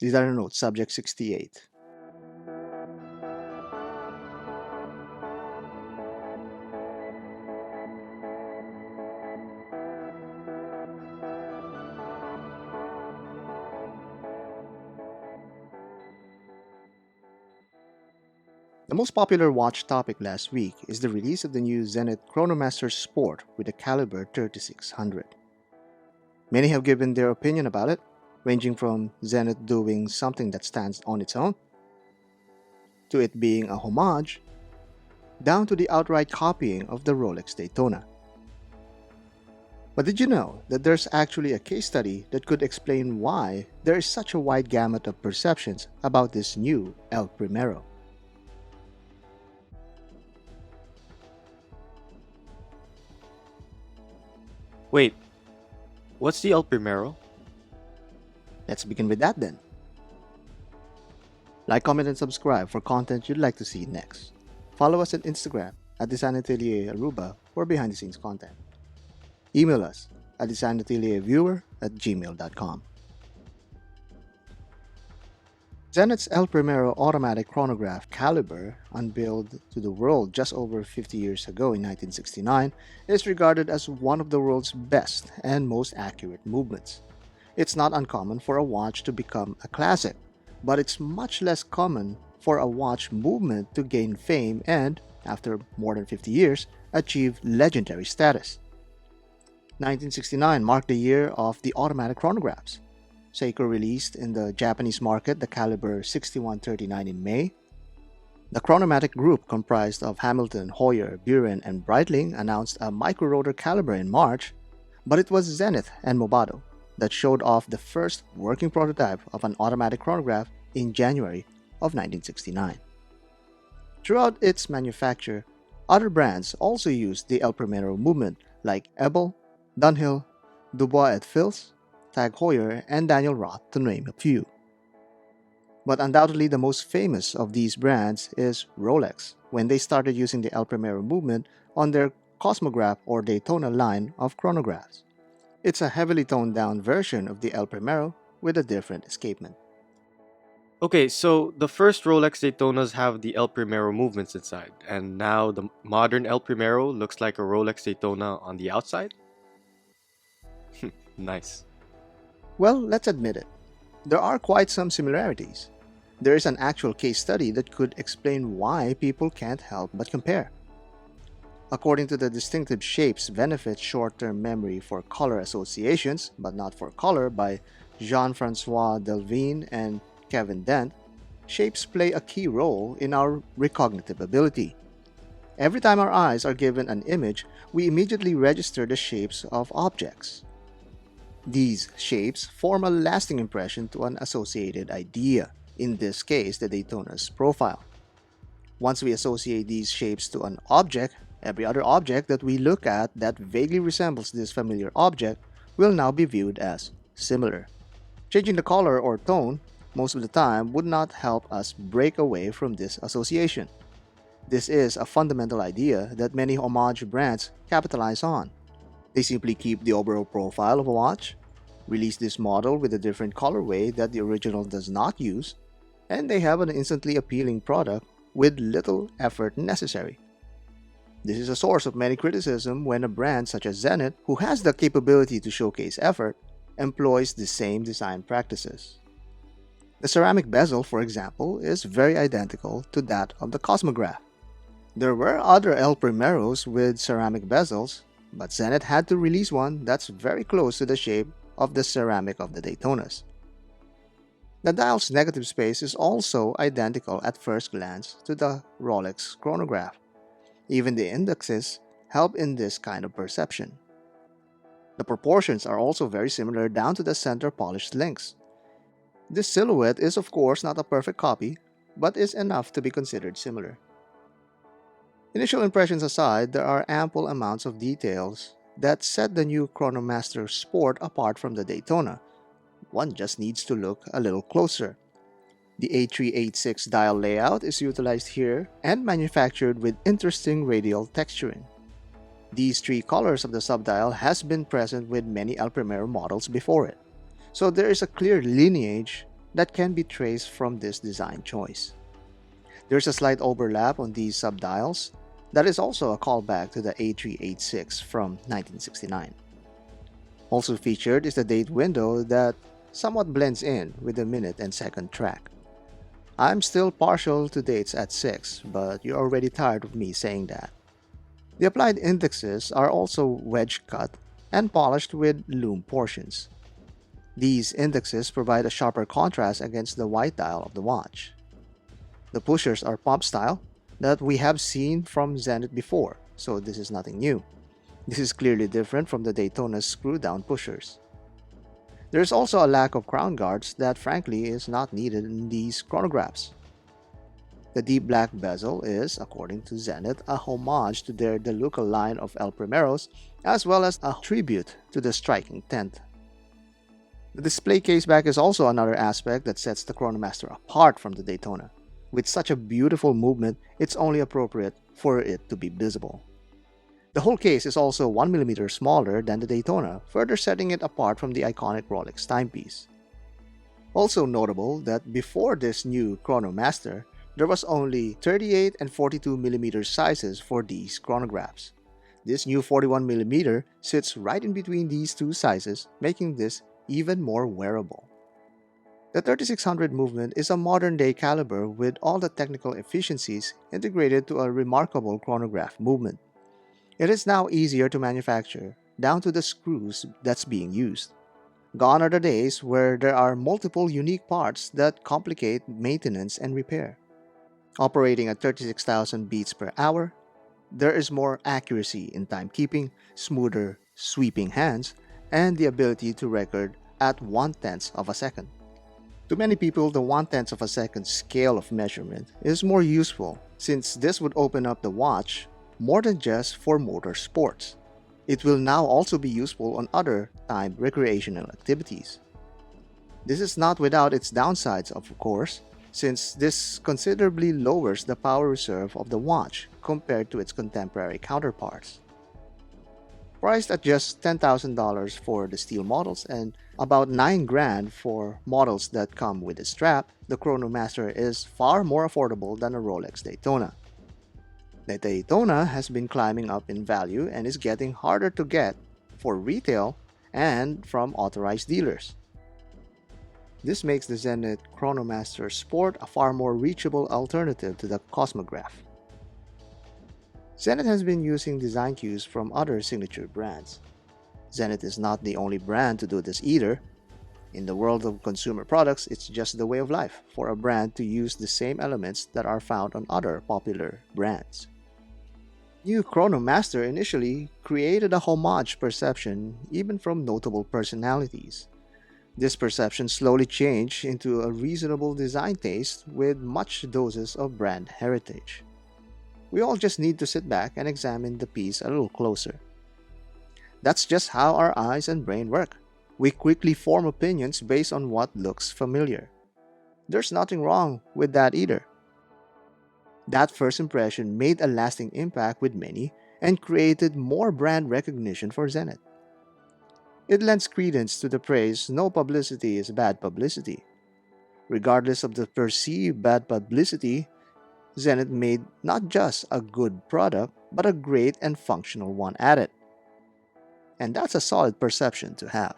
These are the notes, subject 68. The most popular watch topic last week is the release of the new Zenith Chronomaster Sport with a caliber 3600. Many have given their opinion about it, ranging from Zenith doing something that stands on its own, to it being a homage, down to the outright copying of the Rolex Daytona. But did you know that there's actually a case study that could explain why there is such a wide gamut of perceptions about this new El Primero? Wait, what's the El Primero? Let's begin with that then. Like, comment, and subscribe for content you'd like to see next. Follow us on Instagram at Design Atelier Aruba for behind the scenes content. Email us at designatelierviewer@gmail.com. Zenith's El Primero automatic chronograph caliber, unveiled to the world just over 50 years ago in 1969, is regarded as one of the world's best and most accurate movements. It's not uncommon for a watch to become a classic, but it's much less common for a watch movement to gain fame and, after more than 50 years, achieve legendary status. 1969 marked the year of the automatic chronographs. Seiko released in the Japanese market the caliber 6139 in May. The Chronomatic group, comprised of Hamilton, Heuer, Buren, and Breitling, announced a micro-rotor caliber in March, but it was Zenith and Movado that showed off the first working prototype of an automatic chronograph in January of 1969. Throughout its manufacture, other brands also used the El Primero movement like Ebel, Dunhill, Dubois et Fils, Tag Heuer, and Daniel Roth, to name a few. But undoubtedly the most famous of these brands is Rolex, when they started using the El Primero movement on their Cosmograph or Daytona line of chronographs. It's a heavily toned down version of the El Primero with a different escapement. Okay, so the first Rolex Daytonas have the El Primero movements inside, and now the modern El Primero looks like a Rolex Daytona on the outside? Nice. Well, let's admit it. There are quite some similarities. There is an actual case study that could explain why people can't help but compare. According to the distinctive shapes benefit short-term memory for color associations, but not for color, by Jean-Francois Delvin and Kevin Dent, shapes play a key role in our recognitive ability. Every time our eyes are given an image, we immediately register the shapes of objects. These shapes form a lasting impression to an associated idea, in this case the Daytona's profile. Once we associate these shapes to an object, every other object that we look at that vaguely resembles this familiar object will now be viewed as similar. Changing the color or tone most of the time would not help us break away from this association. This is a fundamental idea that many homage brands capitalize on. They simply keep the overall profile of a watch, release this model with a different colorway that the original does not use, and they have an instantly appealing product with little effort necessary. This is a source of many criticism when a brand such as Zenith, who has the capability to showcase effort, employs the same design practices. The ceramic bezel, for example, is very identical to that of the Cosmograph. There were other El Primeros with ceramic bezels, but Zenith had to release one that's very close to the shape of the ceramic of the Daytonas. The dial's negative space is also identical at first glance to the Rolex chronograph. Even the indexes help in this kind of perception. The proportions are also very similar down to the center polished links. This silhouette is of course not a perfect copy, but is enough to be considered similar. Initial impressions aside, there are ample amounts of details that set the new Chronomaster Sport apart from the Daytona. One just needs to look a little closer. The A386 dial layout is utilized here and manufactured with interesting radial texturing. These three colors of the subdial has been present with many El Primero models before it, so there is a clear lineage that can be traced from this design choice. There's a slight overlap on these subdials that is also a callback to the A386 from 1969. Also featured is the date window that somewhat blends in with the minute and second track. I'm still partial to dates at 6, but you're already tired of me saying that. The applied indexes are also wedge cut and polished with lume portions. These indexes provide a sharper contrast against the white dial of the watch. The pushers are pump style that we have seen from Zenith before, so this is nothing new. This is clearly different from the Daytona's screw-down pushers. There is also a lack of crown guards that frankly is not needed in these chronographs. The deep black bezel is, according to Zenith, a homage to their DeLuca line of El Primeros, as well as a tribute to the striking 10th. The display case back is also another aspect that sets the Chronomaster apart from the Daytona. With such a beautiful movement, it's only appropriate for it to be visible. The whole case is also 1mm smaller than the Daytona, further setting it apart from the iconic Rolex timepiece. Also notable that before this new Chronomaster, there was only 38 and 42mm sizes for these chronographs. This new 41mm sits right in between these two sizes, making this even more wearable. The 3600 movement is a modern-day caliber with all the technical efficiencies integrated to a remarkable chronograph movement. It is now easier to manufacture, down to the screws that's being used. Gone are the days where there are multiple unique parts that complicate maintenance and repair. Operating at 36,000 beats per hour, there is more accuracy in timekeeping, smoother sweeping hands, and the ability to record at 1/10 of a second. To many people, the 1/10 of a second scale of measurement is more useful since this would open up the watch more than just for motor sports. It will now also be useful on other timed recreational activities. This is not without its downsides, of course, since this considerably lowers the power reserve of the watch compared to its contemporary counterparts. Priced at just $10,000 for the steel models and about $9,000 for models that come with a strap, the Chronomaster is far more affordable than a Rolex Daytona. The Daytona has been climbing up in value and is getting harder to get for retail and from authorized dealers. This makes the Zenith Chronomaster Sport a far more reachable alternative to the Cosmograph. Zenith has been using design cues from other signature brands. Zenith is not the only brand to do this either. In the world of consumer products, it's just the way of life for a brand to use the same elements that are found on other popular brands. New Chronomaster initially created a homage perception even from notable personalities. This perception slowly changed into a reasonable design taste with much doses of brand heritage. We all just need to sit back and examine the piece a little closer. That's just how our eyes and brain work. We quickly form opinions based on what looks familiar. There's nothing wrong with that either. That first impression made a lasting impact with many and created more brand recognition for Zenith. It lends credence to the phrase, "no publicity is bad publicity." Regardless of the perceived bad publicity, Zenith made not just a good product, but a great and functional one at it. And that's a solid perception to have.